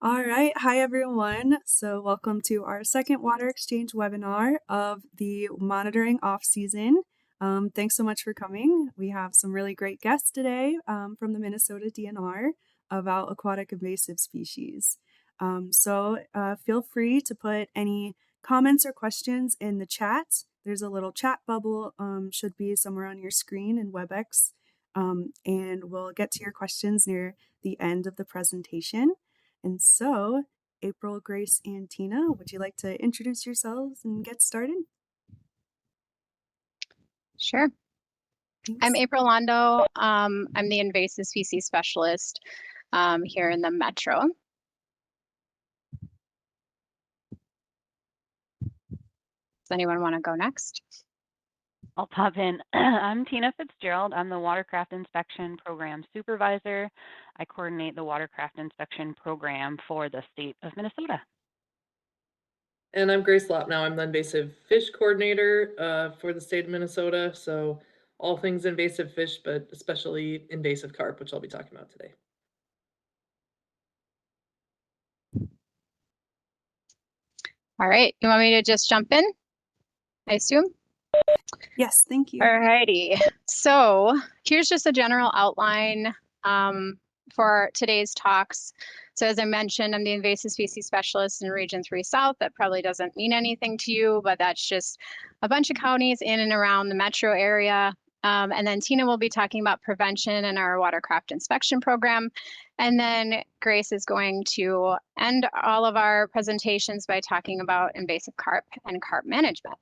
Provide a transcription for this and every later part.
All right. Hi, everyone. So welcome to our second water exchange webinar of the monitoring off season. Thanks so much for coming. We have some really great guests today from the Minnesota DNR about aquatic invasive species. Feel free to put any comments or questions in the chat. There's a little chat bubble, should be somewhere on your screen in WebEx. And we'll get to your questions near the end of the presentation. And so, April, Grace, and Tina, would you like to introduce yourselves and get started? Sure. Thanks. I'm April Londo. I'm the invasive species specialist here in the Metro. Does anyone want to go next? I'll pop in. I'm Tina Fitzgerald. I'm the Watercraft Inspection Program Supervisor. I coordinate the Watercraft Inspection Program for the state of Minnesota. And I'm Grace Loppnow. I'm the invasive fish coordinator for the state of Minnesota. So all things invasive fish, but especially invasive carp, which I'll be talking about today. All right, you want me to just jump in, I assume? Yes, thank you. All righty, so here's just a general outline for today's talks. So as I mentioned, I'm the invasive species specialist in Region 3 South. That probably doesn't mean anything to you, but that's just a bunch of counties in and around the metro area. And then Tina will be talking about prevention in our watercraft inspection program. And then Grace is going to end all of our presentations by talking about invasive carp and carp management.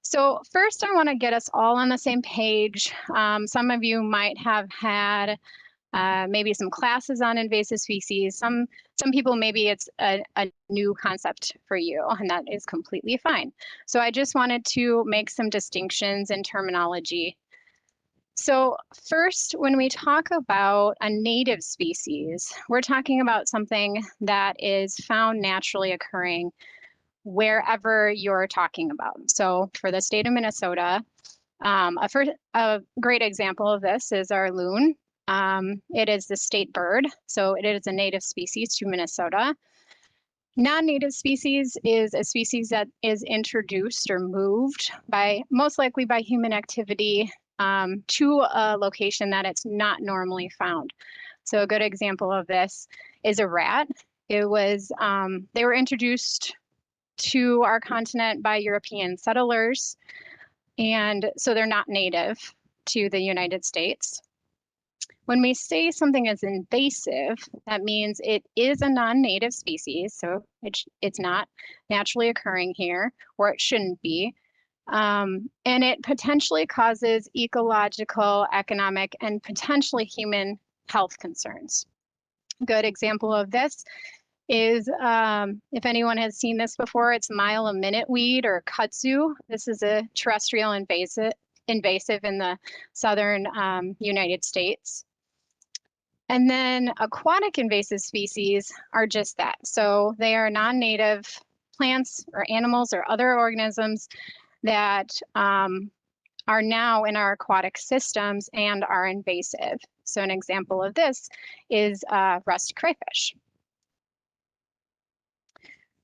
So first, I want to get us all on the same page. Some of you might have had maybe some classes on invasive species. Some people, maybe it's a new concept for you, and that is completely fine. So I just wanted to make some distinctions in terminology. So first, when we talk about a native species, we're talking about something that is found naturally occurring wherever you're talking about. So for the state of Minnesota, a great example of this is our loon. It is the state bird, so it is a native species to Minnesota. Non-native species is a species that is introduced or moved by, most likely by human activity, to a location that it's not normally found. So a good example of this is a rat. It was, they were introduced to our continent by European settlers, and so they're not native to the United States. When we say something is invasive, that means it is a non-native species, so it's not naturally occurring here, or it shouldn't be, and it potentially causes ecological, economic, and potentially human health concerns. A good example of this is, if anyone has seen this before, it's mile-a-minute weed, or kudzu. This is a terrestrial invasive in the southern United States. And then aquatic invasive species are just that. So they are non-native plants or animals or other organisms that are now in our aquatic systems and are invasive. So an example of this is rusty crayfish.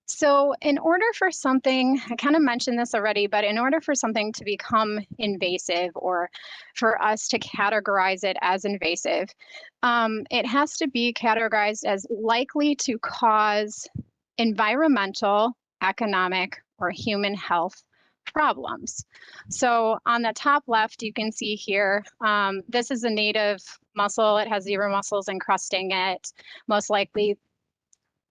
So in order for something, I kind of mentioned this already, but in order for something to become invasive, or for us to categorize it as invasive, it has to be categorized as likely to cause environmental, economic, or human health problems. So on the top left, you can see here, this is a native mussel. It has zebra mussels encrusting it. Most likely,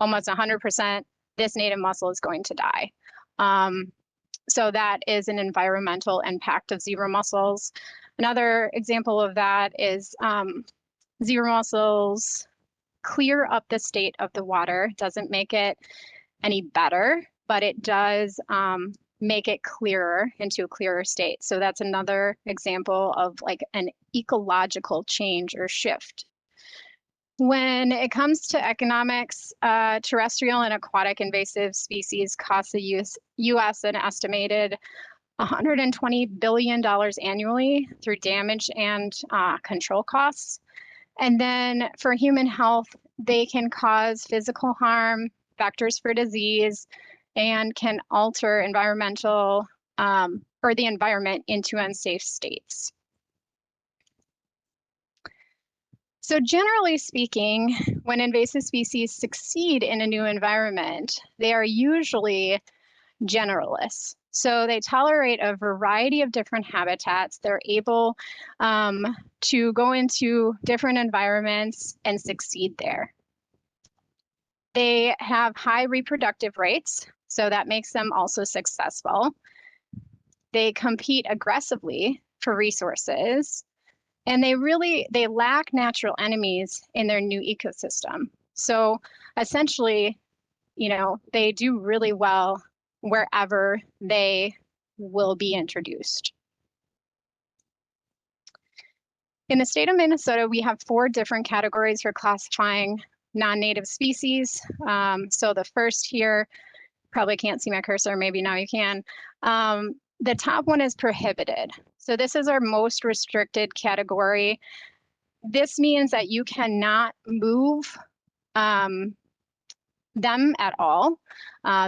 almost 100%, this native mussel is going to die. So that is an environmental impact of zebra mussels. Another example of that is zebra mussels clear up the state of the water. Doesn't make it any better, but it does make it clearer, into a clearer state. So that's another example of like an ecological change or shift. When it comes to economics, terrestrial and aquatic invasive species cost the U.S. an estimated $120 billion annually through damage and control costs. And then for human health, they can cause physical harm, vectors for disease, and can alter environmental or the environment into unsafe states. So generally speaking, when invasive species succeed in a new environment, they are usually generalists. So they tolerate a variety of different habitats. They're able to go into different environments and succeed there. They have high reproductive rates, so that makes them also successful. They compete aggressively for resources, and they lack natural enemies in their new ecosystem. So essentially, they do really well wherever they will be introduced. In the state of Minnesota, we have 4 different categories for classifying non-native species. So the first here, probably can't see my cursor, maybe now you can. The top one is prohibited. So this is our most restricted category. This means that you cannot move them at all.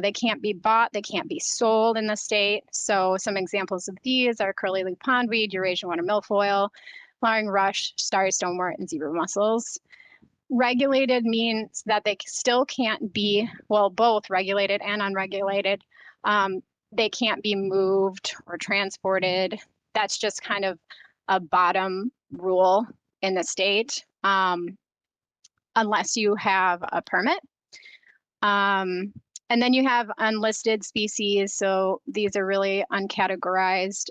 They can't be bought, they can't be sold in the state. So some examples of these are curly-leaf pondweed, Eurasian water milfoil, flowering rush, starry stonewort, and zebra mussels. Regulated means that they still can't be, well, both regulated and unregulated. They can't be moved or transported. That's just kind of a bottom rule in the state, unless you have a permit. And then you have unlisted species. So these are really uncategorized,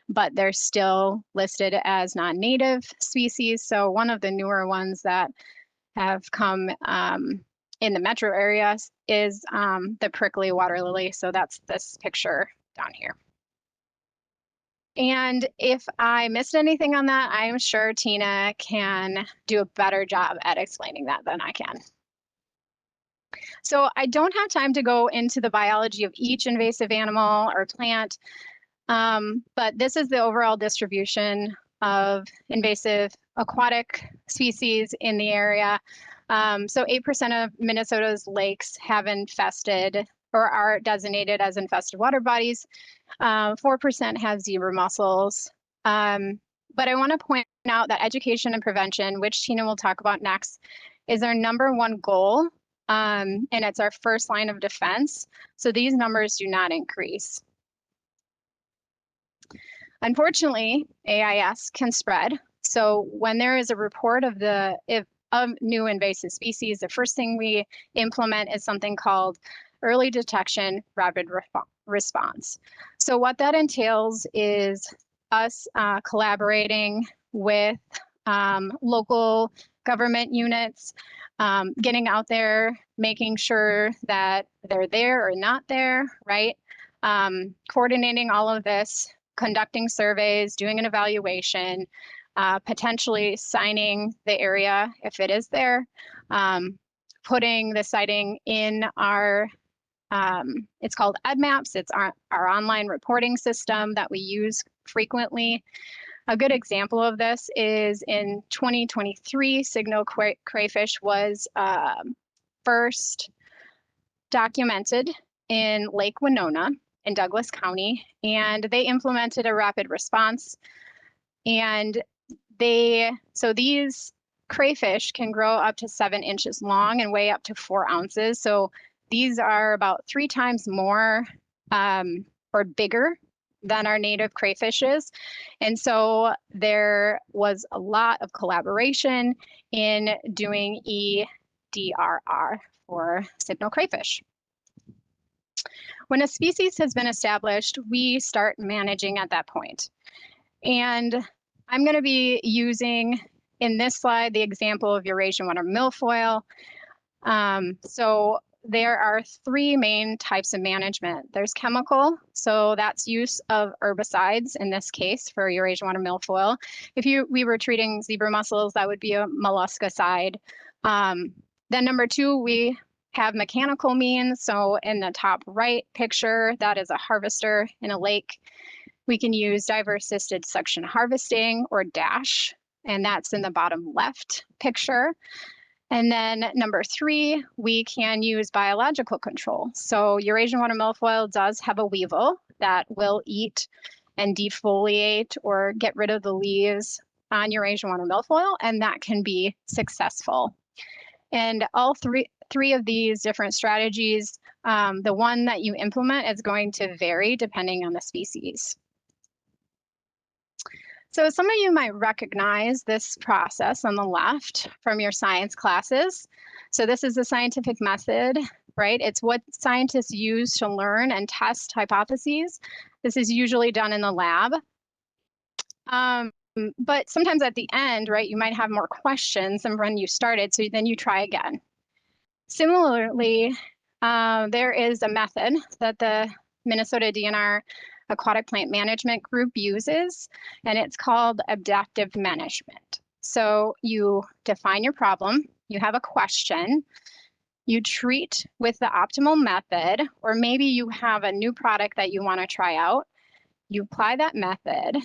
but they're still listed as non-native species. So one of the newer ones that have come in the metro areas is the prickly water lily. So that's this picture down here. And if I missed anything on that, I'm sure Tina can do a better job at explaining that than I can. So I don't have time to go into the biology of each invasive animal or plant, but this is the overall distribution of invasive aquatic species in the area. So 8% of Minnesota's lakes have infested or are designated as infested water bodies. 4% have zebra mussels. But I want to point out that education and prevention, which Tina will talk about next, is our #1 goal. And it's our first line of defense. So these numbers do not increase. Unfortunately, AIS can spread. So when there is a report of new invasive species, the first thing we implement is something called early detection, rapid response. So what that entails is us collaborating with local government units, getting out there, making sure that they're there or not there, right? Coordinating all of this, conducting surveys, doing an evaluation, potentially signing the area if it is there, putting the sighting in our, it's called EdMaps. It's our online reporting system that we use frequently. A good example of this is in 2023, signal crayfish was first documented in Lake Winona in Douglas County, and they implemented a rapid response. And so these crayfish can grow up to 7 inches long and weigh up to 4 ounces. So these are about 3 times more or bigger than our native crayfishes. And so there was a lot of collaboration in doing EDRR for signal crayfish. When a species has been established, we start managing at that point. And I'm going to be using in this slide the example of Eurasian water milfoil. So there are 3 main types of management. There's chemical, so that's use of herbicides in this case for Eurasian water milfoil. If we were treating zebra mussels, that would be a molluscicide. Then number 2, we have mechanical means. So in the top right picture, that is a harvester in a lake. We can use diver assisted suction harvesting or DASH. and that's in the bottom left picture. And then number 3, we can use biological control. So Eurasian water milfoil does have a weevil that will eat and defoliate or get rid of the leaves on Eurasian water milfoil, and that can be successful. And all three of these different strategies, the one that you implement is going to vary depending on the species. So some of you might recognize this process on the left from your science classes. So this is the scientific method, right? It's what scientists use to learn and test hypotheses. This is usually done in the lab. But sometimes at the end, right, you might have more questions than when you started, so then you try again. Similarly, there is a method that the Minnesota DNR Aquatic Plant Management Group uses, and it's called adaptive management. So you define your problem, you have a question, you treat with the optimal method, or maybe you have a new product that you want to try out. You apply that method,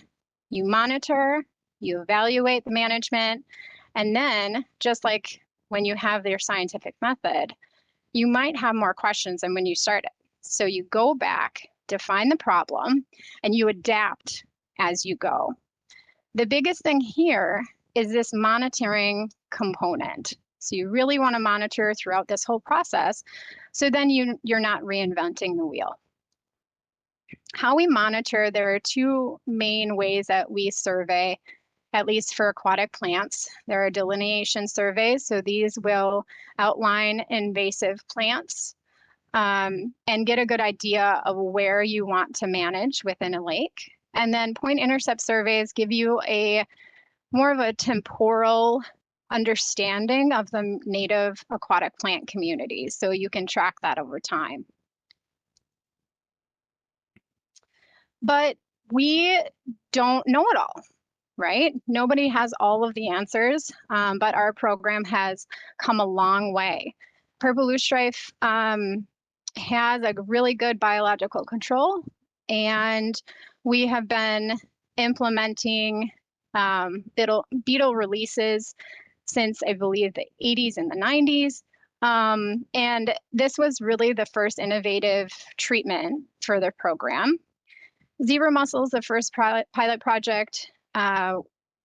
you monitor, you evaluate the management, and then just like when you have your scientific method, you might have more questions than when you started. So you go back, define the problem, and you adapt as you go. The biggest thing here is this monitoring component. So you really want to monitor throughout this whole process, so then you're not reinventing the wheel. How we monitor, there are 2 main ways that we survey, at least for aquatic plants. There are delineation surveys, so these will outline invasive plants and get a good idea of where you want to manage within a lake. And then point intercept surveys give you a more of a temporal understanding of the native aquatic plant communities, so you can track that over time. But we don't know it all, right? Nobody has all of the answers, but our program has come a long way. Purple loosestrife has a really good biological control, and we have been implementing beetle releases since, I believe, the 80s and the 90s. And this was really the first innovative treatment for the program. Zebra mussels, the first pilot project,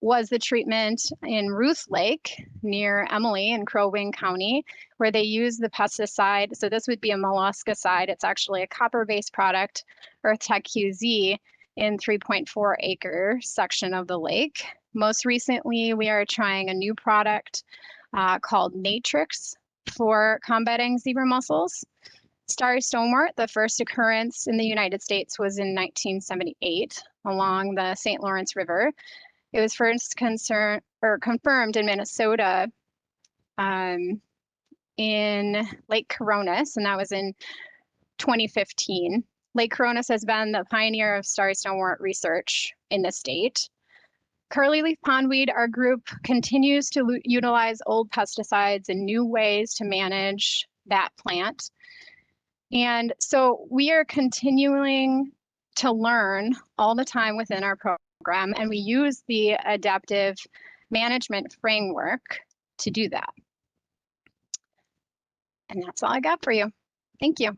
was the treatment in Ruth Lake near Emily in Crow Wing County, where they use the pesticide. So this would be a molluscicide. It's actually a copper-based product, EarthTech QZ, in 3.4 acre section of the lake. Most recently, we are trying a new product called Natrix for combating zebra mussels. Starry stonewort, the first occurrence in the United States was in 1978 along the St. Lawrence River. It was first confirmed in Minnesota in Lake Coronis, and that was in 2015. Lake Coronis has been the pioneer of starry stonewort research in the state. Curly leaf pondweed, our group continues to utilize old pesticides and new ways to manage that plant. And so we are continuing to learn all the time within our program, and we use the adaptive management framework to do that. And that's all I got for you. Thank you.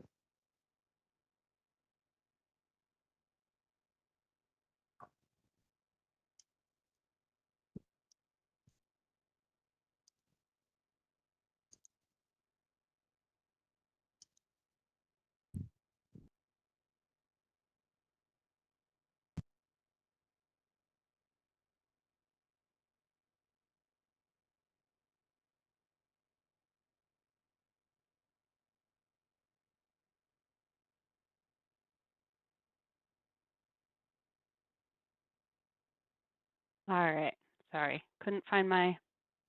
All right, sorry, couldn't find my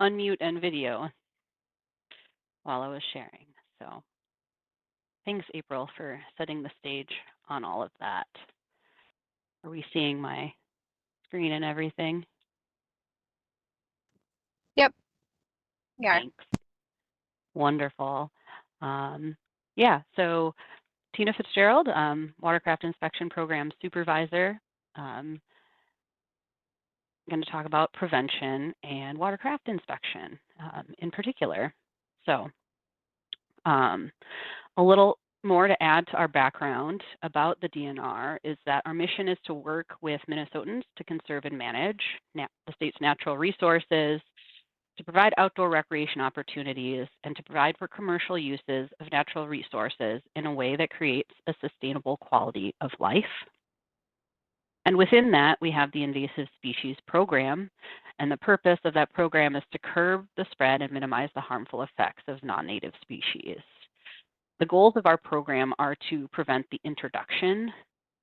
unmute and video while I was sharing. So thanks, April, for setting the stage on all of that. Are we seeing my screen and everything? Yep. Yeah. Thanks. Wonderful. Yeah, so Tina Fitzgerald, Watercraft Inspection Program Supervisor. going to talk about prevention and watercraft inspection in particular. So a little more to add to our background about the DNR is that our mission is to work with Minnesotans to conserve and manage the state's natural resources, to provide outdoor recreation opportunities, and to provide for commercial uses of natural resources in a way that creates a sustainable quality of life. And within that, we have the Invasive Species Program, and the purpose of that program is to curb the spread and minimize the harmful effects of non-native species. The goals of our program are to prevent the introduction,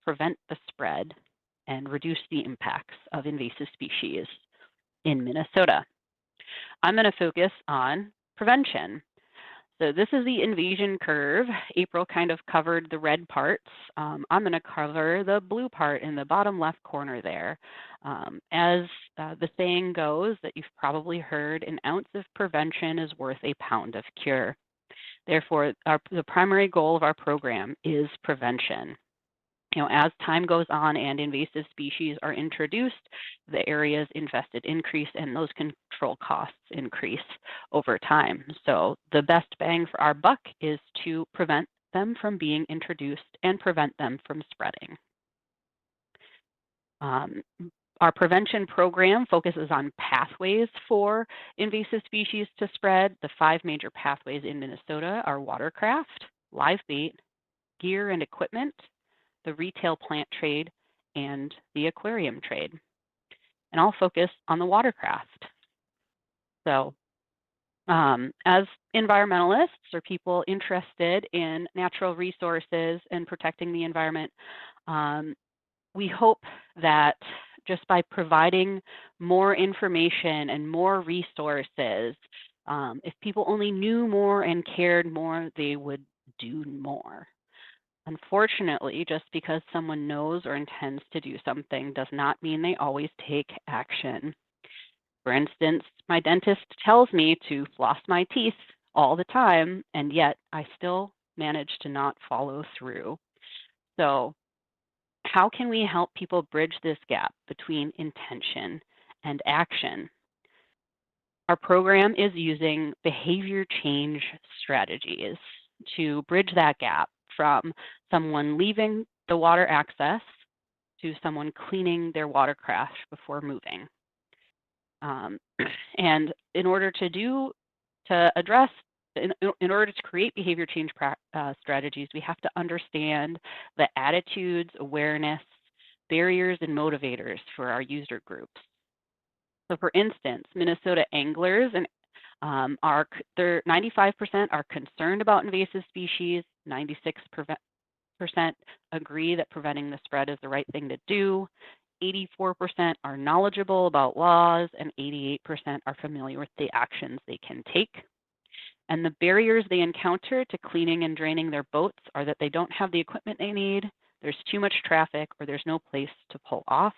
prevent the spread, and reduce the impacts of invasive species in Minnesota. I'm going to focus on prevention. So this is the invasion curve. April kind of covered the red parts. I'm going to cover the blue part in the bottom left corner there. As the saying goes that you've probably heard, an ounce of prevention is worth a pound of cure. Therefore, the primary goal of our program is prevention. As time goes on and invasive species are introduced, the areas infested increase and those control costs increase over time. So the best bang for our buck is to prevent them from being introduced and prevent them from spreading. Our prevention program focuses on pathways for invasive species to spread. The 5 major pathways in Minnesota are watercraft, live bait, gear and equipment, the retail plant trade, and the aquarium trade. And I'll focus on the watercraft. So as environmentalists or people interested in natural resources and protecting the environment, we hope that just by providing more information and more resources, if people only knew more and cared more, they would do more. Unfortunately, just because someone knows or intends to do something does not mean they always take action. For instance, my dentist tells me to floss my teeth all the time, and yet I still manage to not follow through. So how can we help people bridge this gap between intention and action? Our program is using behavior change strategies to bridge that gap from someone leaving the water access to someone cleaning their watercraft before moving. And in order to create behavior change strategies, we have to understand the attitudes, awareness, barriers, and motivators for our user groups. So for instance, Minnesota anglers and 95% are concerned about invasive species, 96% agree that preventing the spread is the right thing to do, 84% are knowledgeable about laws, and 88% are familiar with the actions they can take. And the barriers they encounter to cleaning and draining their boats are that they don't have the equipment they need, there's too much traffic, or there's no place to pull off.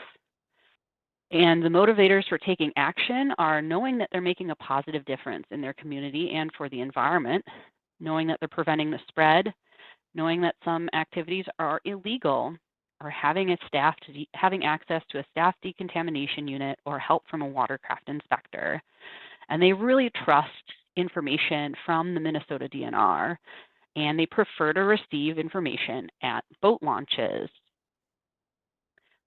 And the motivators for taking action are knowing that they're making a positive difference in their community and for the environment, knowing that they're preventing the spread, knowing that some activities are illegal, or having access to a staff decontamination unit or help from a watercraft inspector. And they really trust information from the Minnesota DNR, and they prefer to receive information at boat launches.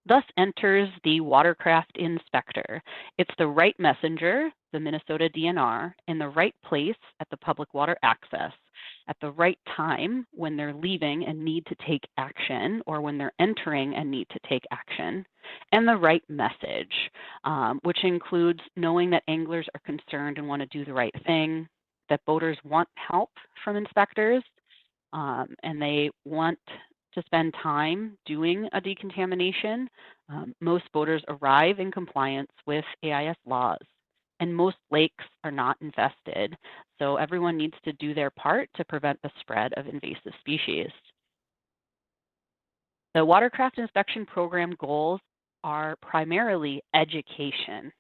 Thus enters the watercraft inspector. It's the right messenger, the Minnesota DNR, in the right place at the public water access, at the right time when they're leaving and need to take action, or when they're entering and need to take action, and the right message, which includes knowing that anglers are concerned and want to do the right thing, that boaters want help from inspectors, and they want to spend time doing a decontamination. Most boaters arrive in compliance with AIS laws, and most lakes are not infested. So everyone needs to do their part to prevent the spread of invasive species. The watercraft inspection program goals are primarily education,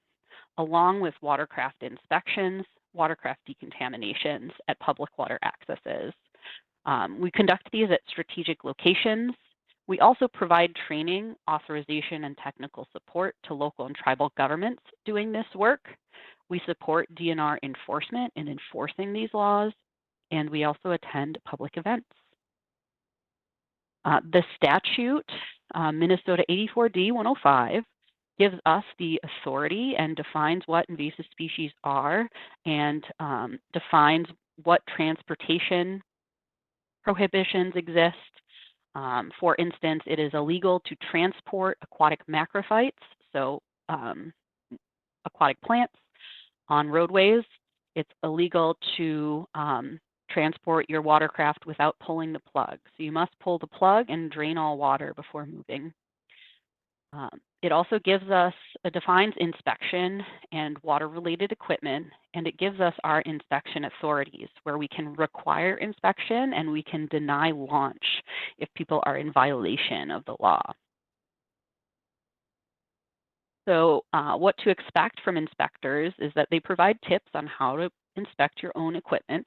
along with watercraft inspections, watercraft decontaminations at public water accesses. We conduct these at strategic locations We also provide training, authorization, and technical support to local and tribal governments doing this work. We support DNR enforcement in enforcing these laws, and we also attend public events. The statute, Minnesota 84D 105, gives us the authority and defines what invasive species are and defines what transportation prohibitions exist. For instance, it is illegal to transport aquatic macrophytes, so aquatic plants, on roadways. It's illegal to transport your watercraft without pulling the plug. So you must pull the plug and drain all water before moving. It also defines inspection and water-related equipment, and it gives us our inspection authorities where we can require inspection and we can deny launch if people are in violation of the law. So what to expect from inspectors is that they provide tips on how to inspect your own equipment.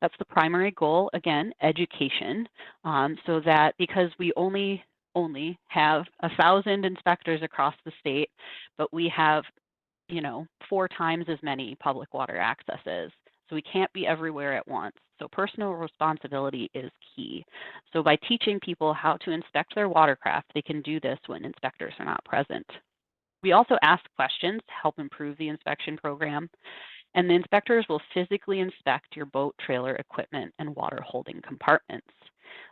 That's the primary goal, again, education, so that because we only have 1,000 inspectors across the state, but we have, 4 times as many public water accesses. So we can't be everywhere at once. So personal responsibility is key. So by teaching people how to inspect their watercraft, they can do this when inspectors are not present. We also ask questions to help improve the inspection program, and the inspectors will physically inspect your boat, trailer, equipment, and water holding compartments.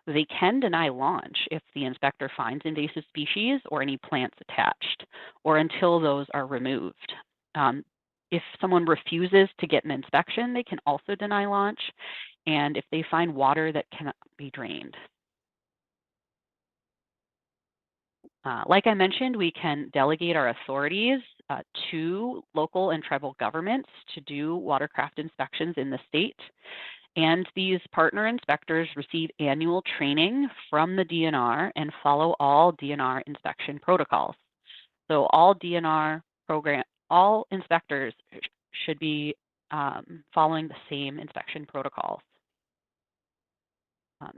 They can deny launch if the inspector finds invasive species or any plants attached, or until those are removed. If someone refuses to get an inspection, they can also deny launch, and if they find water that cannot be drained. Like I mentioned, we can delegate our authorities to local and tribal governments to do watercraft inspections in the state. And these partner inspectors receive annual training from the DNR and follow all DNR inspection protocols. So all inspectors should be following the same inspection protocols.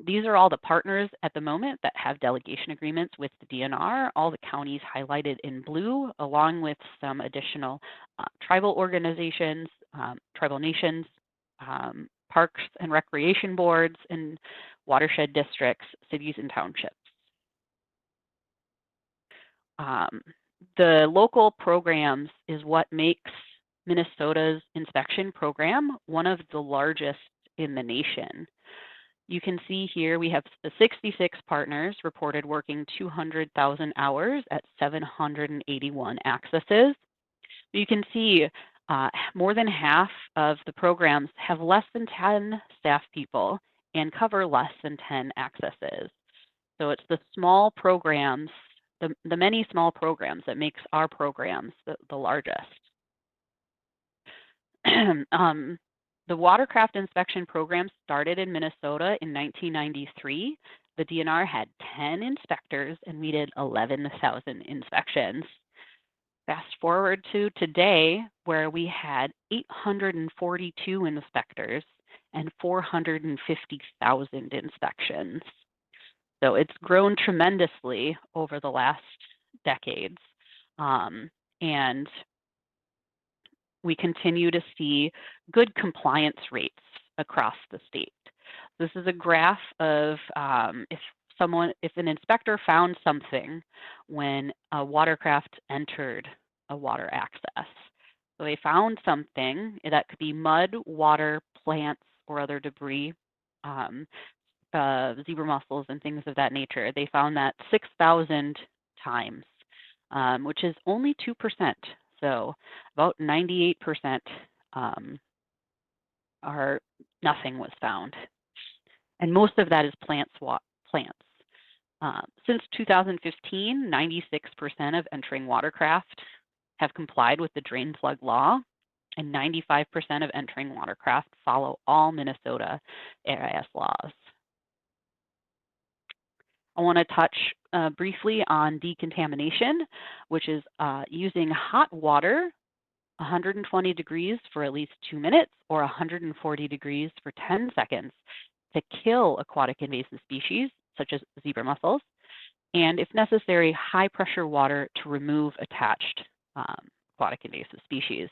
These are all the partners at the moment that have delegation agreements with the DNR, all the counties highlighted in blue, along with some additional tribal organizations, tribal nations, parks and recreation boards, and watershed districts, cities and townships. The local programs is what makes Minnesota's inspection program one of the largest in the nation. You can see here we have 66 partners reported working 200,000 hours at 781 accesses. You can see more than half of the programs have less than 10 staff people and cover less than 10 accesses. So it's the small programs, the many small programs that makes our programs the largest. The watercraft inspection program started in Minnesota in 1993. The DNR had 10 inspectors and we did 11,000 inspections. Fast forward to today, where we had 842 inspectors and 450,000 inspections. So it's grown tremendously over the last decades. And we continue to see good compliance rates across the state. This is a graph of if an inspector found something when a watercraft entered a water access. So they found something that could be mud, water, plants, or other debris, zebra mussels and things of that nature. They found that 6,000 times, which is only 2%. So about 98% are nothing was found. And most of that is plants. Since 2015, 96% of entering watercraft have complied with the drain plug law, and 95% of entering watercraft follow all Minnesota AIS laws. I want to touch briefly on decontamination, which is using hot water, 120 degrees for at least 2 minutes or 140 degrees for 10 seconds to kill aquatic invasive species, such as zebra mussels. and if necessary, high pressure water to remove attached aquatic invasive species.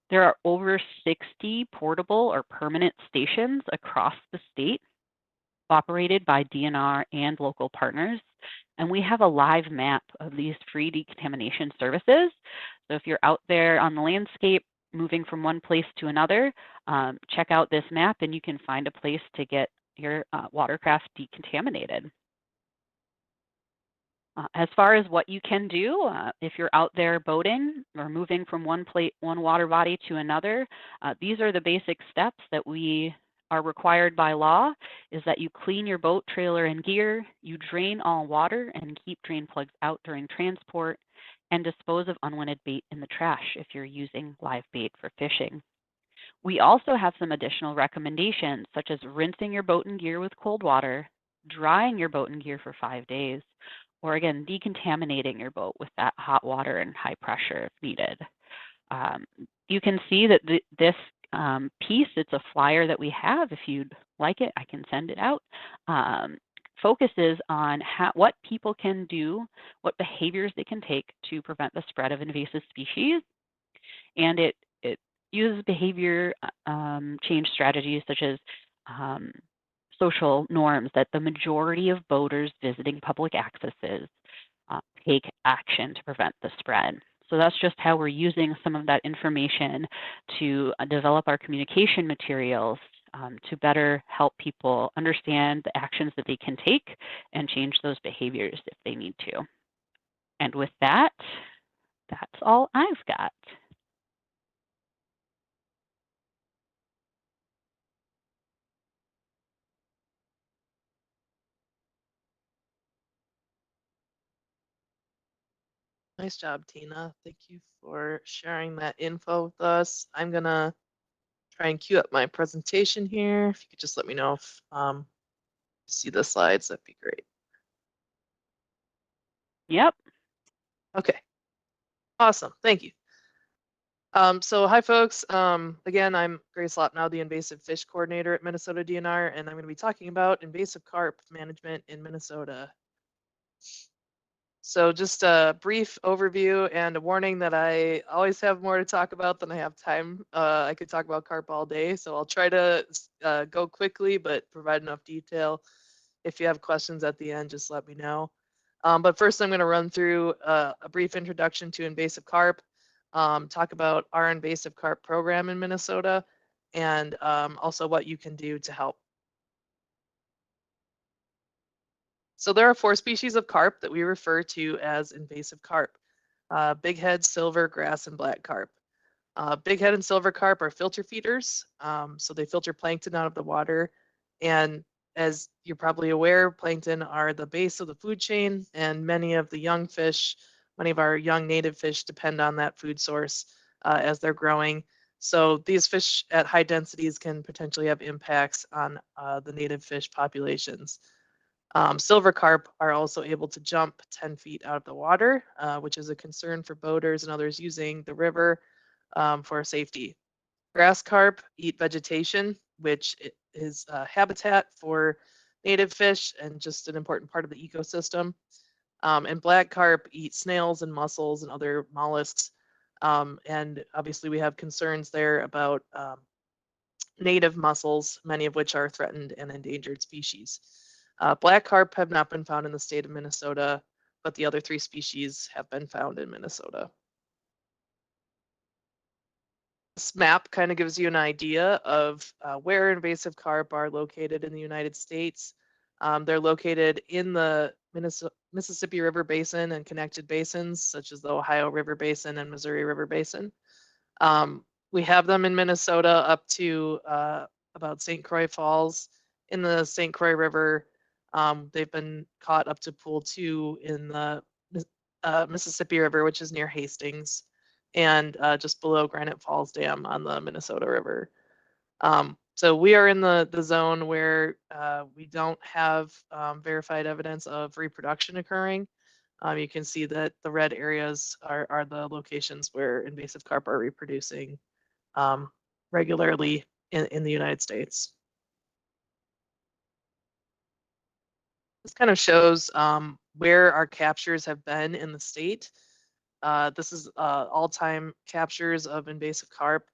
There are over 60 portable or permanent stations across the state operated by DNR and local partners. And we have a live map of these free decontamination services. So if you're out there on the landscape, moving from one place to another, check out this map and you can find a place to get your watercraft decontaminated. As far as what you can do, if you're out there boating or moving from one water body to another, these are the basic steps that we are required by law, is that you clean your boat, trailer, and gear, you drain all water and keep drain plugs out during transport, and dispose of unwanted bait in the trash if you're using live bait for fishing. We also have some additional recommendations, such as rinsing your boat and gear with cold water, drying your boat and gear for 5 days, or again, decontaminating your boat with that hot water and high pressure if needed. You can see that this piece, it's a flyer that we have. If you'd like it, I can send it out. Focuses on what people can do, what behaviors they can take to prevent the spread of invasive species. And it uses behavior change strategies such as social norms that the majority of boaters visiting public accesses take action to prevent the spread. So that's just how we're using some of that information to develop our communication materials to better help people understand the actions that they can take and change those behaviors if they need to. And with that, that's all I've got. Nice job, Tina. Thank you for sharing that info with us. I'm gonna try and queue up my presentation here. If you could just let me know if you see the slides, that'd be great. Yep. Okay. Awesome. Thank you. So hi folks. Again, I'm Grace Loppnow, the invasive fish coordinator at Minnesota DNR, and I'm going to be talking about invasive carp management in Minnesota. So just a brief overview and a warning that I always have more to talk about than I have time. I could talk about carp all day, so I'll try to go quickly, but provide enough detail. If you have questions at the end, just let me know. But first, I'm going to run through a brief introduction to invasive carp, talk about our invasive carp program in Minnesota, and also what you can do to help. So there are 4 species of carp that we refer to as invasive carp: bighead, silver, grass, and black carp. Bighead and silver carp are filter feeders, so they filter plankton out of the water. And as you're probably aware, plankton are the base of the food chain, and many of our young native fish depend on that food source as they're growing. So these fish at high densities can potentially have impacts on the native fish populations. Silver carp are also able to jump 10 feet out of the water, which is a concern for boaters and others using the river for safety. Grass carp eat vegetation, which is habitat for native fish and just an important part of the ecosystem. And black carp eat snails and mussels and other mollusks. And obviously we have concerns there about native mussels, many of which are threatened and endangered species. Black carp have not been found in the state of Minnesota, but the other 3 species have been found in Minnesota. This map kind of gives you an idea of where invasive carp are located in the United States. They're located in the Mississippi River Basin and connected basins, such as the Ohio River Basin and Missouri River Basin. We have them in Minnesota up to about St. Croix Falls. In the St. Croix River, they've been caught up to Pool 2 in the Mississippi River, which is near Hastings, and just below Granite Falls Dam on the Minnesota River. So we are in the zone where we don't have verified evidence of reproduction occurring. You can see that the red areas are the locations where invasive carp are reproducing regularly in the United States. This kind of shows where our captures have been in the state. This is all-time captures of invasive carp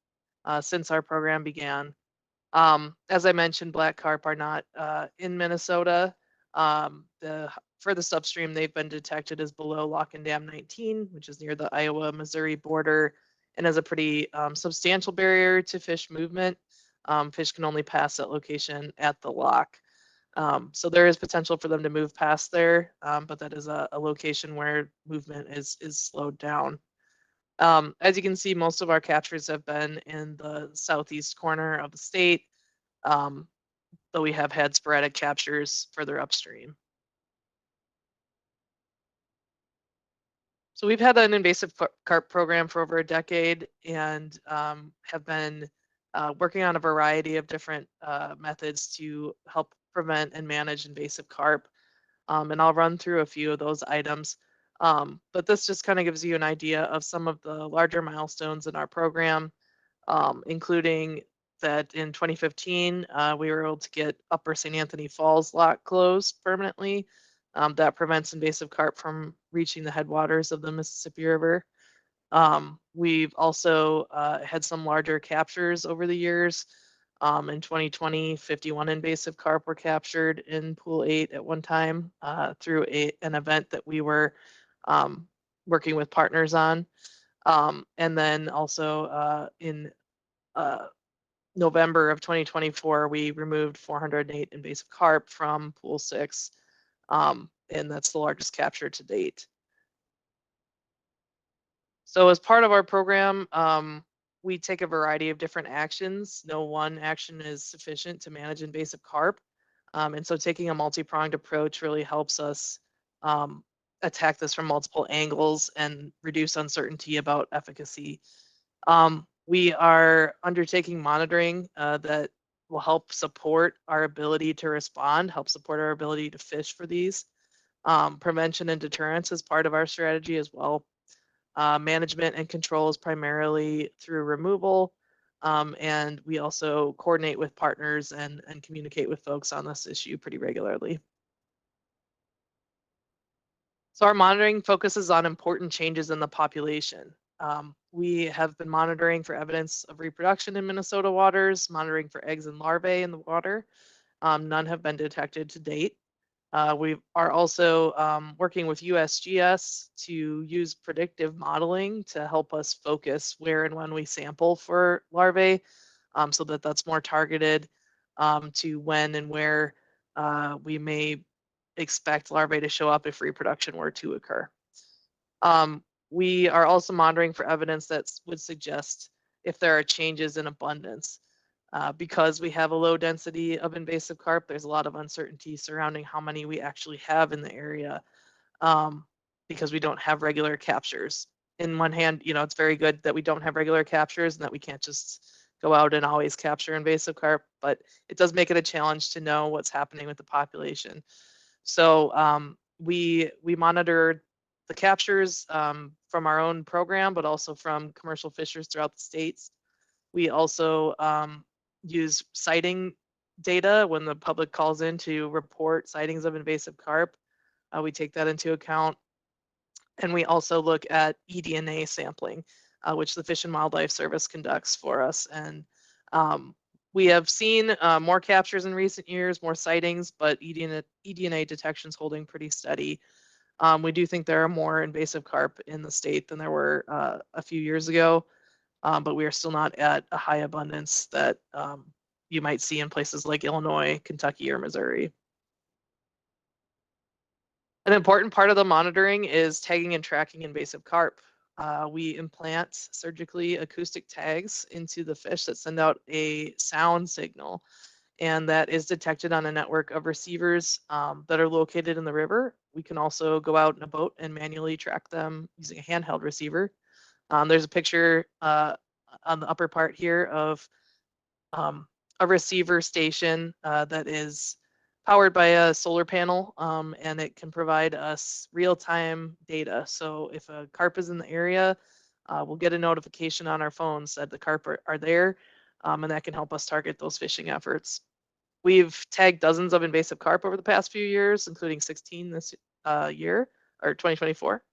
since our program began. As I mentioned, black carp are not in Minnesota. The furthest upstream they've been detected is below Lock and Dam 19, which is near the Iowa-Missouri border and has a pretty substantial barrier to fish movement. Fish can only pass that location at the lock. So there is potential for them to move past there, but that is a location where movement is slowed down. As you can see, most of our captures have been in the southeast corner of the state, though we have had sporadic captures further upstream. So we've had an invasive carp program for over a decade and have been working on a variety of different methods to help prevent and manage invasive carp. And I'll run through a few of those items. But this just kind of gives you an idea of some of the larger milestones in our program, including that in 2015, we were able to get Upper St. Anthony Falls lock closed permanently. That prevents invasive carp from reaching the headwaters of the Mississippi River. We've also had some larger captures over the years. In 2020, 51 invasive carp were captured in Pool 8 at one time through an event that we were working with partners on. And then also in November of 2024, we removed 408 invasive carp from Pool 6, and that's the largest capture to date. So as part of our program, we take a variety of different actions. No one action is sufficient to manage invasive carp. And so taking a multi-pronged approach really helps us attack this from multiple angles and reduce uncertainty about efficacy. We are undertaking monitoring that will help support our ability to respond, help support our ability to fish for these. Prevention and deterrence is part of our strategy as well. Management and control is primarily through removal. And we also coordinate with partners and communicate with folks on this issue pretty regularly. So our monitoring focuses on important changes in the population. We have been monitoring for evidence of reproduction in Minnesota waters, monitoring for eggs and larvae in the water. None have been detected to date. We are also working with USGS to use predictive modeling to help us focus where and when we sample for larvae, so that that's more targeted to when and where we may expect larvae to show up if reproduction were to occur. We are also monitoring for evidence that would suggest if there are changes in abundance. Because we have a low density of invasive carp, there's a lot of uncertainty surrounding how many we actually have in the area because we don't have regular captures. In one hand, you know, it's very good that we don't have regular captures and that we can't just go out and always capture invasive carp, but it does make it a challenge to know what's happening with the population. So we monitor the captures from our own program, but also from commercial fishers throughout the states. We also use sighting data when the public calls in to report sightings of invasive carp. We take that into account. And we also look at eDNA sampling, which the Fish and Wildlife Service conducts for us. And we have seen more captures in recent years, more sightings, but eDNA detection is holding pretty steady. We do think there are more invasive carp in the state than there were a few years ago, but we are still not at a high abundance that you might see in places like Illinois, Kentucky, or Missouri. An important part of the monitoring is tagging and tracking invasive carp. We implant surgically acoustic tags into the fish that send out a sound signal, and that is detected on a network of receivers that are located in the river. We can also go out in a boat and manually track them using a handheld receiver. There's a picture on the upper part here of a receiver station that is powered by a solar panel, and it can provide us real-time data. So if a carp is in the area, we'll get a notification on our phones that the carp are there, and that can help us target those fishing efforts. We've tagged dozens of invasive carp over the past few years, including 16 this year, or 2024.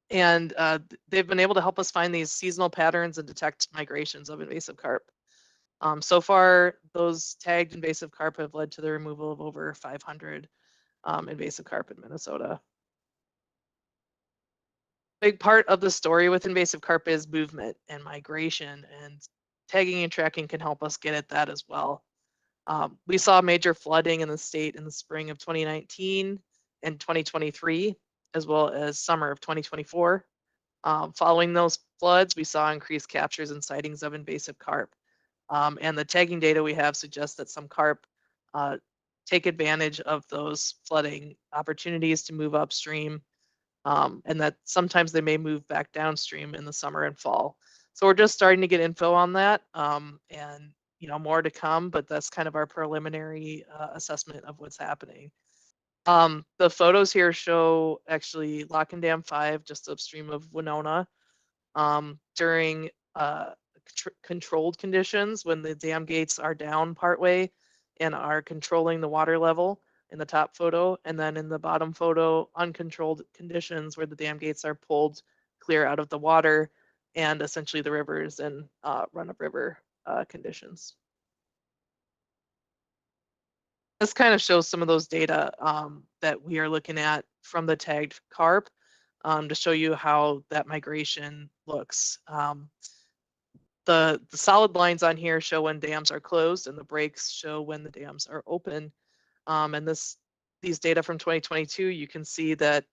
And they've been able to help us find these seasonal patterns and detect migrations of invasive carp. So far, those tagged invasive carp have led to the removal of over 500 invasive carp in Minnesota. Big part of the story with invasive carp is movement and migration, and tagging and tracking can help us get at that as well. We saw major flooding in the state in the spring of 2019 and 2023, as well as summer of 2024. Following those floods, we saw increased captures and sightings of invasive carp. And the tagging data we have suggests that some carp take advantage of those flooding opportunities to move upstream, and that sometimes they may move back downstream in the summer and fall. So we're just starting to get info on that, and more to come, but that's kind of our preliminary assessment of what's happening. The photos here show actually Lock and Dam 5 just upstream of Winona during controlled conditions when the dam gates are down partway and are controlling the water level in the top photo, and then in the bottom photo, uncontrolled conditions where the dam gates are pulled clear out of the water and essentially the rivers and run-of-river conditions. This kind of shows some of those data that we are looking at from the tagged carp to show you how that migration looks. The solid lines on here show when dams are closed, and the breaks show when the dams are open. And these data from 2022, you can see that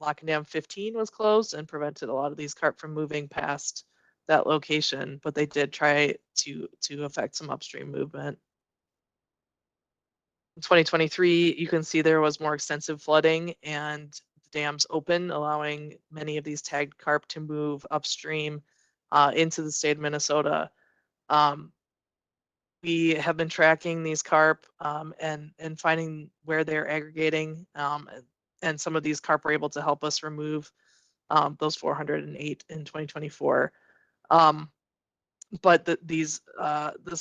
Lock and Dam 15 was closed and prevented a lot of these carp from moving past that location, but they did try to affect some upstream movement. In 2023, you can see there was more extensive flooding and the dams open, allowing many of these tagged carp to move upstream into the state of Minnesota. We have been tracking these carp and finding where they're aggregating, and some of these carp were able to help us remove those 408 in 2024. But this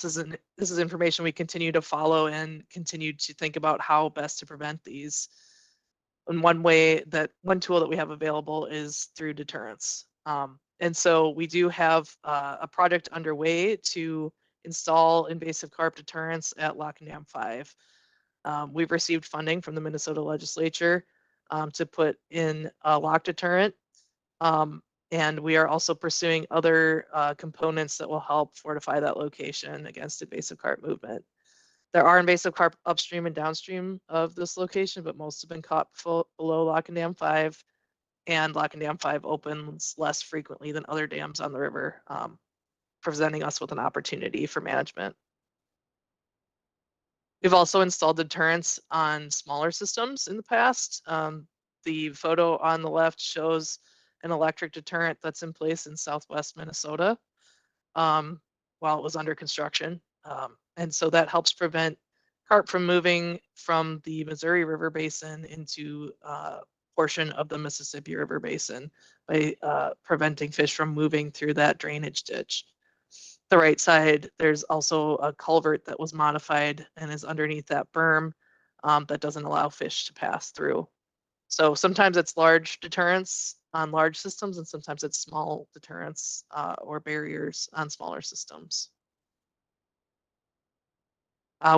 is information we continue to follow and continue to think about how best to prevent these. And one tool that we have available is through deterrence. And so we do have a project underway to install invasive carp deterrence at Lock and Dam 5. We've received funding from the Minnesota legislature to put in a lock deterrent. And we are also pursuing other components that will help fortify that location against invasive carp movement. There are invasive carp upstream and downstream of this location, but most have been caught below Lock and Dam 5, and Lock and Dam 5 opens less frequently than other dams on the river, presenting us with an opportunity for management. We've also installed deterrents on smaller systems in the past. The photo on the left shows an electric deterrent that's in place in southwest Minnesota while it was under construction. And so that helps prevent carp from moving from the Missouri River Basin into a portion of the Mississippi River Basin by preventing fish from moving through that drainage ditch. The right side, there's also a culvert that was modified and is underneath that berm that doesn't allow fish to pass through. So sometimes it's large deterrents on large systems, and sometimes it's small deterrents or barriers on smaller systems.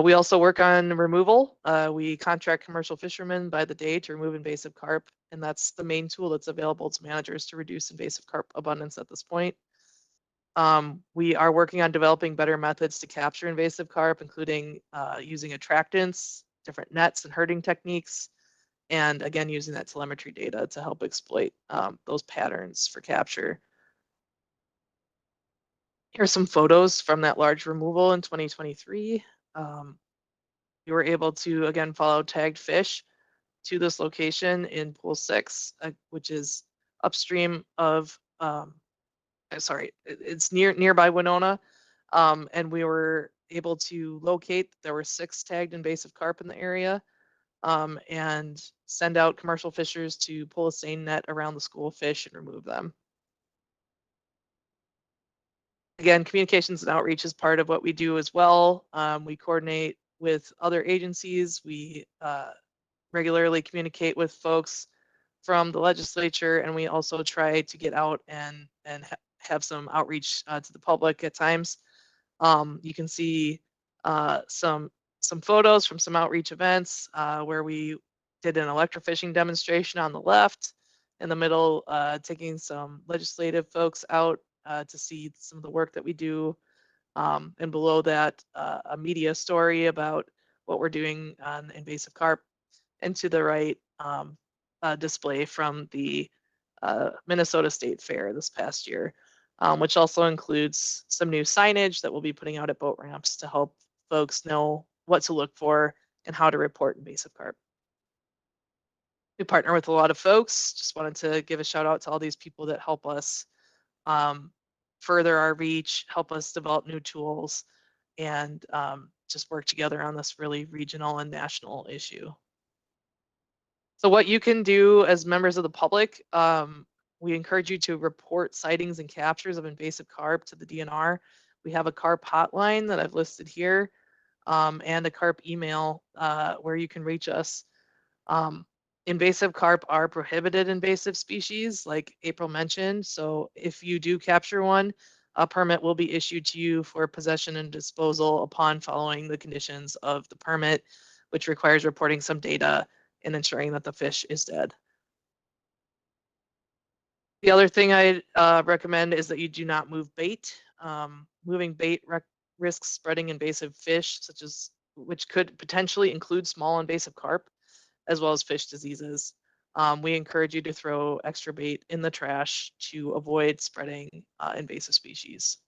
We also work on removal. We contract commercial fishermen by the day to remove invasive carp, and that's the main tool that's available to managers to reduce invasive carp abundance at this point. We are working on developing better methods to capture invasive carp, including using attractants, different nets and herding techniques, and again, using that telemetry data to help exploit those patterns for capture. Here's some photos from that large removal in 2023. We were able to, again, follow tagged fish to this location in Pool 6, which is upstream of, it's nearby Winona. And we were able to locate, there were 6 tagged invasive carp in the area, and send out commercial fishers to pull a seine net around the school of fish and remove them. Again, communications and outreach is part of what we do as well. We coordinate with other agencies. We regularly communicate with folks from the legislature, and we also try to get out and have some outreach to the public at times. You can see some photos from some outreach events where we did an electrofishing demonstration on the left. In the middle, taking some legislative folks out to see some of the work that we do. And below that, a media story about what we're doing on invasive carp. And to the right, a display from the Minnesota State Fair this past year, which also includes some new signage that we'll be putting out at boat ramps to help folks know what to look for and how to report invasive carp. We partner with a lot of folks. Just wanted to give a shout out to all these people that help us further our reach, help us develop new tools, and just work together on this really regional and national issue. So what you can do as members of the public, we encourage you to report sightings and captures of invasive carp to the DNR. We have a carp hotline that I've listed here, and a carp email where you can reach us. Invasive carp are prohibited invasive species, like April mentioned. So if you do capture one, a permit will be issued to you for possession and disposal upon following the conditions of the permit, which requires reporting some data and ensuring that the fish is dead. The other thing I recommend is that you do not move bait. Moving bait risks spreading invasive fish, which could potentially include small invasive carp, as well as fish diseases. We encourage you to throw extra bait in the trash to avoid spreading invasive species.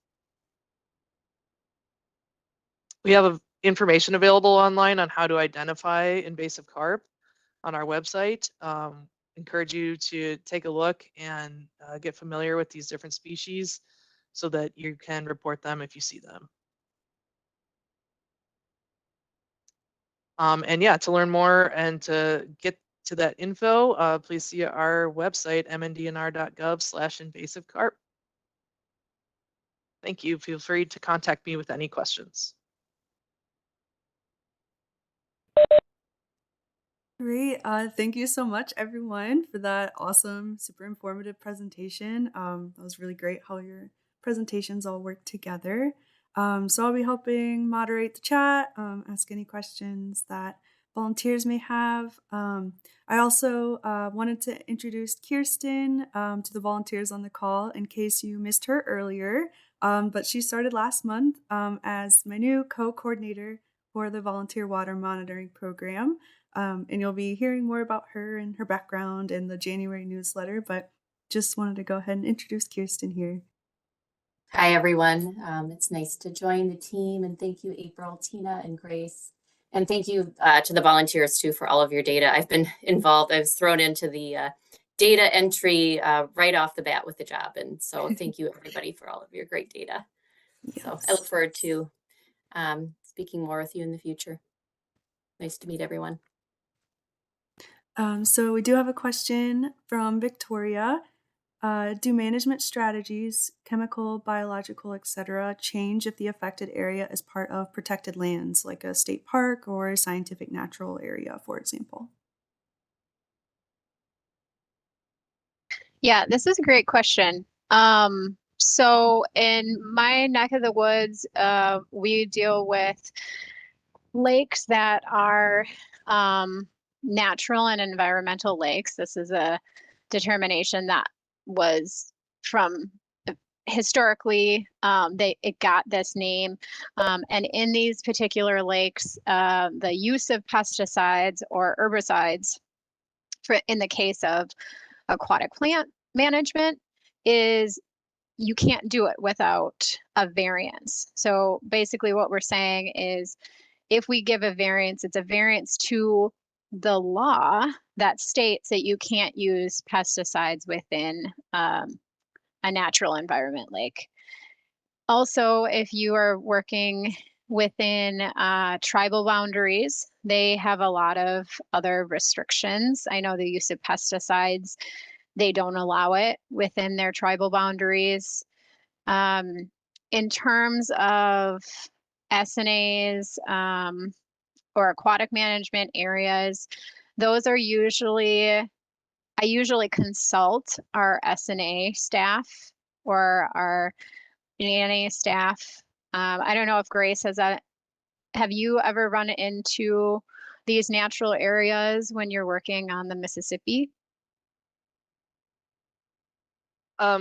We have information available online on how to identify invasive carp on our website. Encourage you to take a look and get familiar with these different species so that you can report them if you see them. And yeah, to learn more and to get to that info, please see our website, mndnr.gov/invasive carp. Thank you. Feel free to contact me with any questions. Great. Thank you so much, everyone, for that awesome, super informative presentation. That was really great how your presentations all work together. So I'll be helping moderate the chat, ask any questions that volunteers may have. I also wanted to introduce Kirsten to the volunteers on the call in case you missed her earlier. But she started last month as my new co-coordinator for the Volunteer Water Monitoring Program. And you'll be hearing more about her and her background in the January newsletter, but just wanted to go ahead and introduce Kirsten here. Hi, everyone. It's nice to join the team, and thank you, April, Tina, and Grace. And thank you to the volunteers, too, for all of your data. I've been involved. I was thrown into the data entry right off the bat with the job. And so thank you, everybody, for all of your great data. Yes. So I look forward to speaking more with you in the future. Nice to meet everyone. So we do have a question from Victoria. Do management strategies, chemical, biological, etc., change if the affected area is part of protected lands, like a state park or a scientific natural area, for example? Yeah, this is a great question. So in my neck of the woods, we deal with lakes that are natural and environmental lakes. This is a determination that was from historically, it got this name. And in these particular lakes, the use of pesticides or herbicides, in the case of aquatic plant management, is you can't do it without a variance. So basically what we're saying is if we give a variance, it's a variance to the law that states that you can't use pesticides within a natural environment lake. Also, if you are working within tribal boundaries, they have a lot of other restrictions. I know the use of pesticides, they don't allow it within their tribal boundaries. in terms of SNAs or aquatic management areas, those are I usually consult our SNA staff or our NA staff. I don't know if Grace have you ever run into these natural areas when you're working on the Mississippi?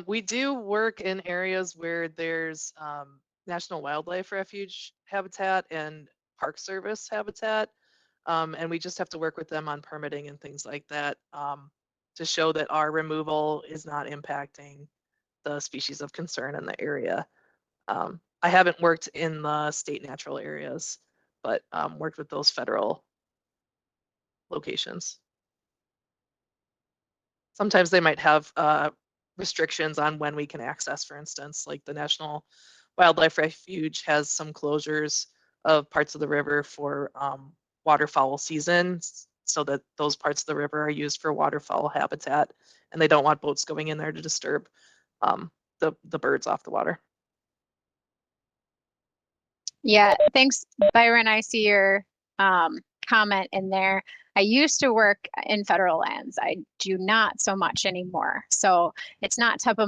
We do work in areas where there's National Wildlife Refuge habitat and Park Service habitat, and we just have to work with them on permitting and things like that to show that our removal is not impacting the species of concern in the area. I haven't worked in the state natural areas, but worked with those federal locations. Sometimes they might have restrictions on when we can access, for instance, like the National Wildlife Refuge has some closures of parts of the river for waterfowl season, so that those parts of the river are used for waterfowl habitat, and they don't want boats going in there to disturb the birds off the water. Yeah, thanks, Byron. I see your comment in there. I used to work in federal lands. I do not so much anymore. So it's not top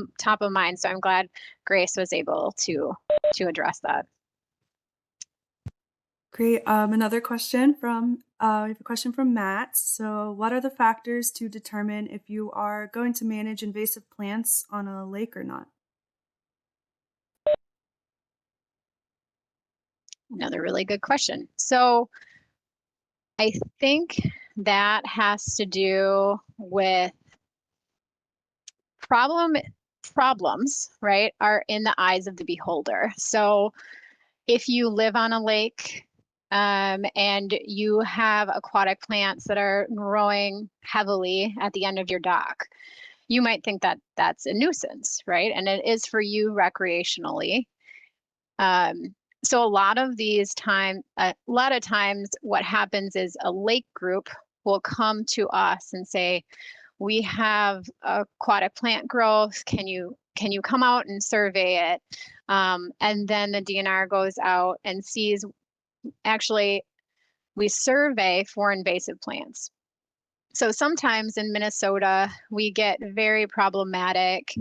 of mind. So I'm glad Grace was able to address that. Great. Another question from we have a question from Matt. So, what are the factors to determine if you are going to manage invasive plants on a lake or not? Another really good question. So I think that has to do with problems, right, are in the eyes of the beholder. So if you live on a lake and you have aquatic plants that are growing heavily at the end of your dock, you might think that that's a nuisance, right? And it is for you recreationally. So a lot of times what happens is a lake group will come to us and say, we have aquatic plant growth. Can you come out and survey it? And then the DNR goes out and sees, actually, we survey for invasive plants. So sometimes in Minnesota, we get very problematic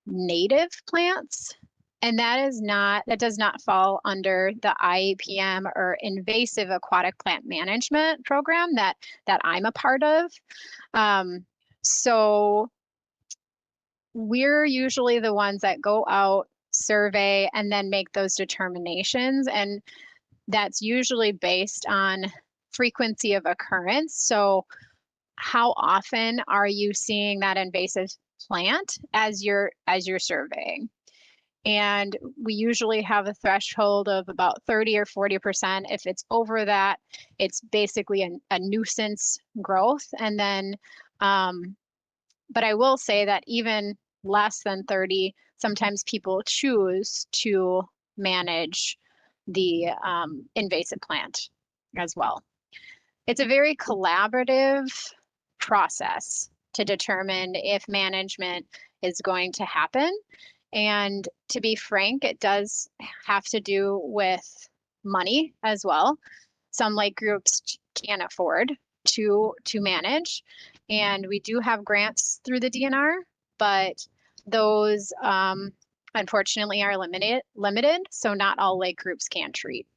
native plants. And that does not fall under the IAPM or invasive aquatic plant management program that I'm a part of. So we're usually the ones that go out, survey, and then make those determinations. And that's usually based on frequency of occurrence. So how often are you seeing that invasive plant as you're surveying? And we usually have a threshold of about 30 or 40%. If it's over that, it's basically a nuisance growth. And then, but I will say that even less than 30, sometimes people choose to manage the invasive plant as well. It's a very collaborative process to determine if management is going to happen. And to be frank, it does have to do with money as well. Some lake groups can't afford to manage, and we do have grants through the DNR, but those unfortunately are limited, so not all lake groups can treat.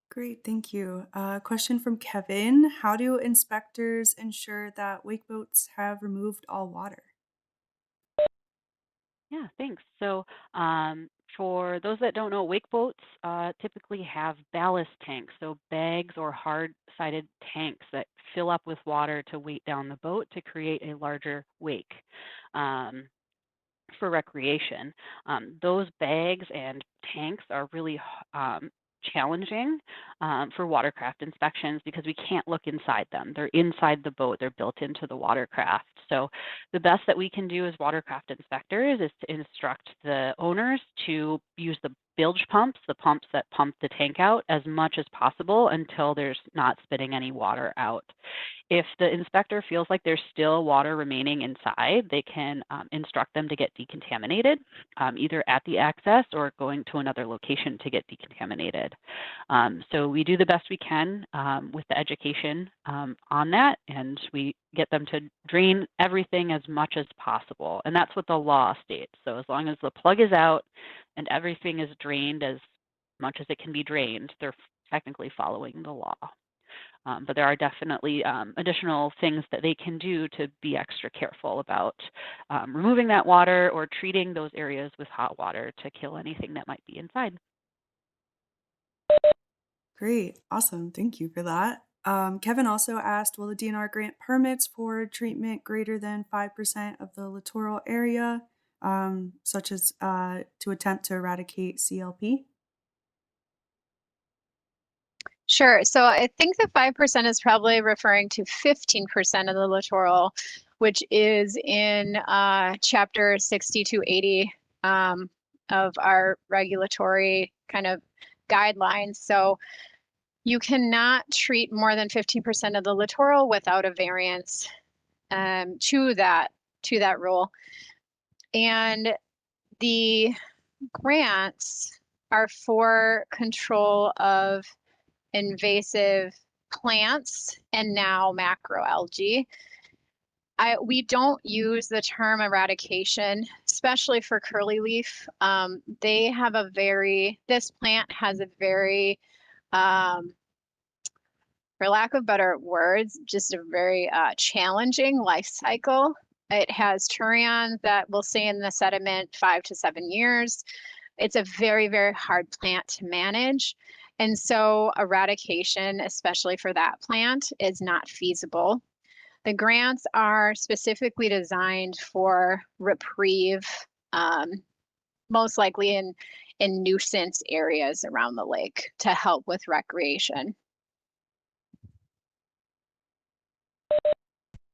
Great, thank you. Question from Kevin. How do inspectors ensure that wake boats have removed all water? Yeah, thanks. So for those that don't know, wake boats typically have ballast tanks, so bags or hard-sided tanks that fill up with water to weight down the boat to create a larger wake for recreation. Those bags and tanks are really challenging for watercraft inspections because we can't look inside them. They're inside the boat. They're built into the watercraft. So the best that we can do as watercraft inspectors is to instruct the owners to use the bilge pumps, the pumps that pump the tank out, as much as possible until there's not spitting any water out. If the inspector feels like there's still water remaining inside, they can instruct them to get decontaminated, either at the access or going to another location to get decontaminated. So we do the best we can with the education on that, and we get them to drain everything as much as possible. And that's what the law states. So as long as the plug is out and everything is drained as much as it can be drained, they're technically following the law. But there are definitely additional things that they can do to be extra careful about removing that water or treating those areas with hot water to kill anything that might be inside. Great. Awesome. Thank you for that. Kevin also asked, will the DNR grant permits for treatment greater than 5% of the littoral area, such as to attempt to eradicate CLP? Sure. So I think the 5% is probably referring to 15% of the littoral, which is in chapter 60 to 80 of our regulatory kind of guidelines. So you cannot treat more than 15% of the littoral without a variance to that rule. And the grants are for control of invasive plants and now macroalgae. We don't use the term eradication, especially for curly leaf. They have this plant has a very, for lack of better words, just a very challenging life cycle. It has turions that will stay in the sediment 5 to 7 years. It's a very, very hard plant to manage. And so eradication, especially for that plant, is not feasible. The grants are specifically designed for reprieve, most likely in nuisance areas around the lake to help with recreation.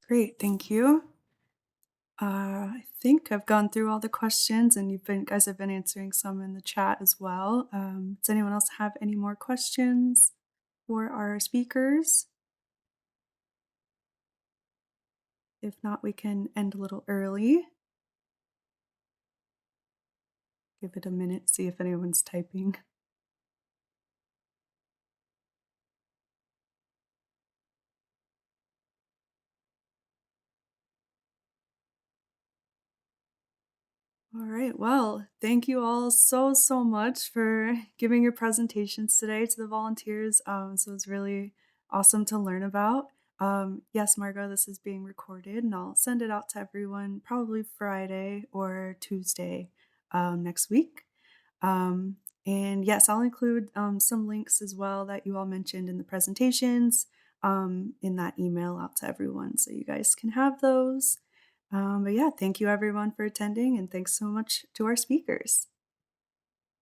Great. Thank you. I think I've gone through all the questions, and you guys have been answering some in the chat as well. Does anyone else have any more questions for our speakers? If not, we can end a little early. Give it a minute, see if anyone's typing. All right, well, thank you all so much for giving your presentations today to the volunteers. So it was really awesome to learn about. Yes, Margot, this is being recorded, and I'll send it out to everyone probably Friday or Tuesday next week. And yes, I'll include some links as well that you all mentioned in the presentations in that email out to everyone, so you guys can have those. But yeah, thank you everyone for attending, and thanks so much to our speakers.